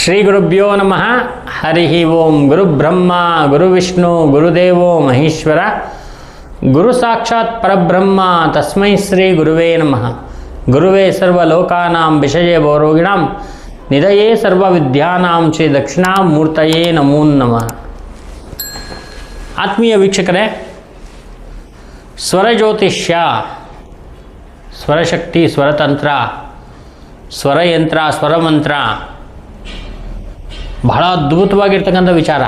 ಶ್ರೀ ಗುರುಭ್ಯೋ ನಮಃ. ಹರಿ ಓಂ. ಗುರುಬ್ರಹ್ಮ ಗುರುವಿಷ್ಣು ಗುರುದೇವೋ ಮಹೇಶ್ವರ, ಗುರು ಸಾಕ್ಷಾತ್ ಪರಬ್ರಹ್ಮ ತಸ್ಮೈ ಶ್ರೀ ಗುರುವೇ ನಮಃ. ಗುರುವೇ ಸರ್ವಲೋಕಾನಾಂ ವಿಷಯೇ ಭವರೋಗಿಣಾಂ ನಿಧಯೇ ಸರ್ವವಿದ್ಯಾನಾಂ ಶ್ರೀ ದಕ್ಷಿಣಾಮೂರ್ತಯೇ ನಮೋ ನಮಃ. ಆತ್ಮೀಯ ವೀಕ್ಷಕರೇ, ಸ್ವರಜ್ಯೋತಿಷ್ಯ, ಸ್ವರಶಕ್ತಿ, ಸ್ವರತಂತ್ರ, ಸ್ವರಯಂತ್ರ, ಸ್ವರಮಂತ್ರ ಬಹಳ ಅದ್ಭುತವಾಗಿರ್ತಕ್ಕಂಥ ವಿಚಾರ.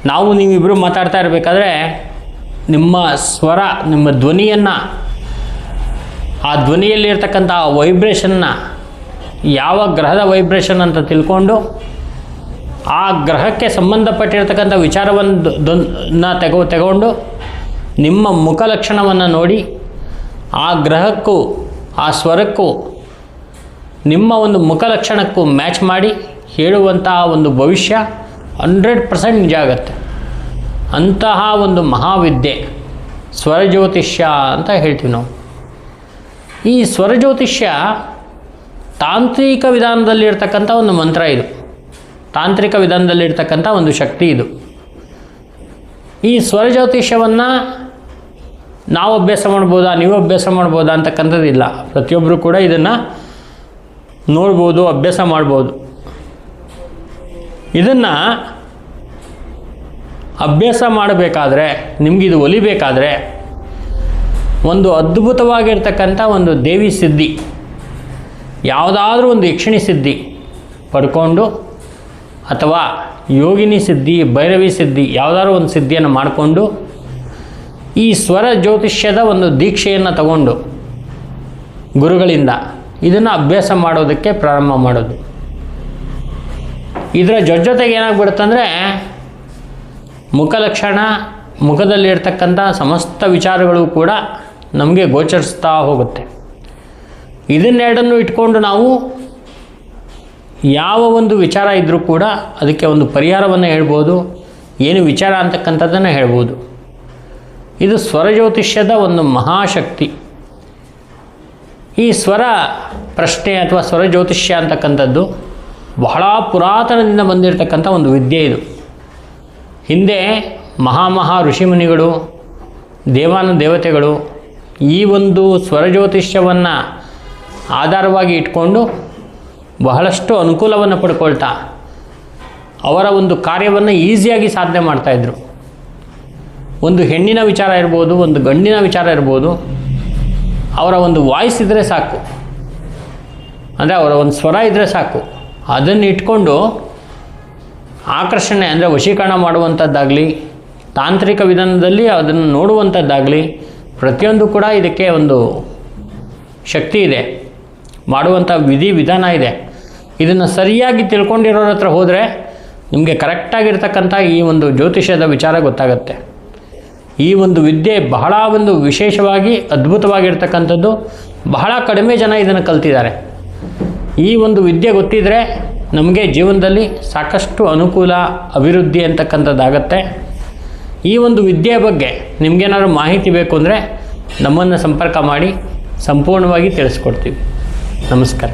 ನಾವು ನೀವಿಬ್ಬರು ಮಾತಾಡ್ತಾ ಇರಬೇಕಾದ್ರೆ ನಿಮ್ಮ ಸ್ವರ, ನಿಮ್ಮ ಧ್ವನಿಯನ್ನು, ಆ ಧ್ವನಿಯಲ್ಲಿರ್ತಕ್ಕಂಥ ವೈಬ್ರೇಷನ್ನ ಯಾವ ಗ್ರಹದ ವೈಬ್ರೇಷನ್ ಅಂತ ತಿಳ್ಕೊಂಡು ಆ ಗ್ರಹಕ್ಕೆ ಸಂಬಂಧಪಟ್ಟಿರ್ತಕ್ಕಂಥ ವಿಚಾರವನ್ನು ತಗೊಂಡು ನಿಮ್ಮ ಮುಖಲಕ್ಷಣವನ್ನು ನೋಡಿ ಆ ಗ್ರಹಕ್ಕೂ ಆ ಸ್ವರಕ್ಕೂ ನಿಮ್ಮ ಒಂದು ಮುಖಲಕ್ಷಣಕ್ಕೂ ಮ್ಯಾಚ್ ಮಾಡಿ ಹೇಳುವಂತಹ ಒಂದು ಭವಿಷ್ಯ 100% ನಿಜ ಆಗುತ್ತೆ. ಅಂತಹ ಒಂದು ಮಹಾವಿದ್ಯೆ ಸ್ವರಜ್ಯೋತಿಷ್ಯ ಅಂತ ಹೇಳ್ತೀವಿ ನಾವು. ಈ ಸ್ವರಜ್ಯೋತಿಷ್ಯ ತಾಂತ್ರಿಕ ವಿಧಾನದಲ್ಲಿರ್ತಕ್ಕಂಥ ಒಂದು ಮಂತ್ರ ಇದು, ತಾಂತ್ರಿಕ ವಿಧಾನದಲ್ಲಿರ್ತಕ್ಕಂಥ ಒಂದು ಶಕ್ತಿ ಇದು. ಈ ಸ್ವರಜ್ಯೋತಿಷ್ಯವನ್ನು ನಾವು ಅಭ್ಯಾಸ ಮಾಡ್ಬೋದಾ, ನೀವು ಅಭ್ಯಾಸ ಮಾಡ್ಬೋದಾ ಅಂತಕ್ಕಂಥದ್ದಿಲ್ಲ. ಪ್ರತಿಯೊಬ್ಬರು ಕೂಡ ಇದನ್ನು ನೋಡ್ಬೋದು, ಅಭ್ಯಾಸ ಮಾಡ್ಬೋದು. ಇದನ್ನು ಅಭ್ಯಾಸ ಮಾಡಬೇಕಾದ್ರೆ, ನಿಮಗಿದು ಒಲಿಬೇಕಾದ್ರೆ ಒಂದು ಅದ್ಭುತವಾಗಿರ್ತಕ್ಕಂಥ ಒಂದು ದೇವಿ ಸಿದ್ಧಿ, ಯಾವುದಾದ್ರೂ ಒಂದು ಯಕ್ಷಿಣಿ ಸಿದ್ಧಿ ಪಡ್ಕೊಂಡು ಅಥವಾ ಯೋಗಿನಿ ಸಿದ್ಧಿ, ಭೈರವಿ ಸಿದ್ಧಿ, ಯಾವುದಾದ್ರೂ ಒಂದು ಸಿದ್ಧಿಯನ್ನು ಮಾಡಿಕೊಂಡು ಈ ಸ್ವರ ಜ್ಯೋತಿಷ್ಯದ ಒಂದು ದೀಕ್ಷೆಯನ್ನು ತಗೊಂಡು ಗುರುಗಳಿಂದ ಇದನ್ನು ಅಭ್ಯಾಸ ಮಾಡೋದಕ್ಕೆ ಪ್ರಾರಂಭ ಮಾಡೋದು. ಇದರ ಜೊತೆಗೆ ಏನಾಗ್ಬಿಡುತ್ತಂದರೆ ಮುಖಲಕ್ಷಣ, ಮುಖದಲ್ಲಿರ್ತಕ್ಕಂಥ ಸಮಸ್ತ ವಿಚಾರಗಳು ಕೂಡ ನಮಗೆ ಗೋಚರಿಸ್ತಾ ಹೋಗುತ್ತೆ. ಇದನ್ನೆರಡನ್ನು ಇಟ್ಕೊಂಡು ನಾವು ಯಾವ ಒಂದು ವಿಚಾರ ಇದ್ದರೂ ಕೂಡ ಅದಕ್ಕೆ ಒಂದು ಪರಿಹಾರವನ್ನು ಹೇಳ್ಬೋದು, ಏನು ವಿಚಾರ ಅಂತಕ್ಕಂಥದ್ದನ್ನು ಹೇಳ್ಬೋದು. ಇದು ಸ್ವರಜ್ಯೋತಿಷ್ಯದ ಒಂದು ಮಹಾಶಕ್ತಿ. ಈ ಸ್ವರ ಪ್ರಶ್ನೆ ಅಥವಾ ಸ್ವರಜ್ಯೋತಿಷ್ಯ ಅಂತಕ್ಕಂಥದ್ದು ಬಹಳ ಪುರಾತನದಿಂದ ಬಂದಿರತಕ್ಕಂಥ ಒಂದು ವಿದ್ಯೆ ಇದು. ಹಿಂದೆ ಮಹಾ ಋಷಿಮುನಿಗಳು, ದೇವಾನುದೇವತೆಗಳು ಈ ಒಂದು ಸ್ವರಜ್ಯೋತಿಷ್ಯವನ್ನು ಆಧಾರವಾಗಿ ಇಟ್ಕೊಂಡು ಬಹಳಷ್ಟು ಅನುಕೂಲವನ್ನು ಪಡ್ಕೊಳ್ತಾ ಅವರ ಒಂದು ಕಾರ್ಯವನ್ನು ಈಸಿಯಾಗಿ ಸಾಧನೆ ಮಾಡ್ತಾಯಿದ್ರು. ಒಂದು ಹೆಣ್ಣಿನ ವಿಚಾರ ಇರ್ಬೋದು, ಒಂದು ಗಂಡಿನ ವಿಚಾರ ಇರ್ಬೋದು, ಅವರ ಒಂದು ವಾಯ್ಸ್ ಇದ್ದರೆ ಸಾಕು, ಅಂದರೆ ಅವರ ಒಂದು ಸ್ವರ ಇದ್ದರೆ ಸಾಕು, ಅದನ್ನು ಇಟ್ಕೊಂಡು ಆಕರ್ಷಣೆ ಅಂದರೆ ವಶೀಕರಣ ಮಾಡುವಂಥದ್ದಾಗಲಿ, ತಾಂತ್ರಿಕ ವಿಧಾನದಲ್ಲಿ ಅದನ್ನು ನೋಡುವಂಥದ್ದಾಗಲಿ, ಪ್ರತಿಯೊಂದು ಕೂಡ ಇದಕ್ಕೆ ಒಂದು ಶಕ್ತಿ ಇದೆ, ಮಾಡುವಂಥ ವಿಧಾನ ಇದೆ. ಇದನ್ನು ಸರಿಯಾಗಿ ತಿಳ್ಕೊಂಡಿರೋರ ಹತ್ರ ಹೋದರೆ ನಿಮಗೆ ಕರೆಕ್ಟಾಗಿರ್ತಕ್ಕಂಥ ಈ ಒಂದು ಜ್ಯೋತಿಷ್ಯದ ವಿಚಾರ ಗೊತ್ತಾಗುತ್ತೆ. ಈ ಒಂದು ವಿದ್ಯೆ ಬಹಳ ಒಂದು ವಿಶೇಷವಾಗಿ ಅದ್ಭುತವಾಗಿರ್ತಕ್ಕಂಥದ್ದು. ಬಹಳ ಕಡಿಮೆ ಜನ ಇದನ್ನು ಕಲ್ತಿದ್ದಾರೆ. ಈ ಒಂದು ವಿದ್ಯೆ ಗೊತ್ತಿದ್ದರೆ ನಮಗೆ ಜೀವನದಲ್ಲಿ ಸಾಕಷ್ಟು ಅನುಕೂಲ, ಅಭಿವೃದ್ಧಿ ಅಂತಕ್ಕಂಥದ್ದಾಗತ್ತೆ. ಈ ಒಂದು ವಿದ್ಯೆಯ ಬಗ್ಗೆ ನಿಮಗೇನಾದ್ರು ಮಾಹಿತಿ ಬೇಕು ಅಂದರೆ ನಮ್ಮನ್ನು ಸಂಪರ್ಕ ಮಾಡಿ ಸಂಪೂರ್ಣವಾಗಿ ತಿಳಿಸ್ಕೊಡ್ತೀವಿ. ನಮಸ್ಕಾರ.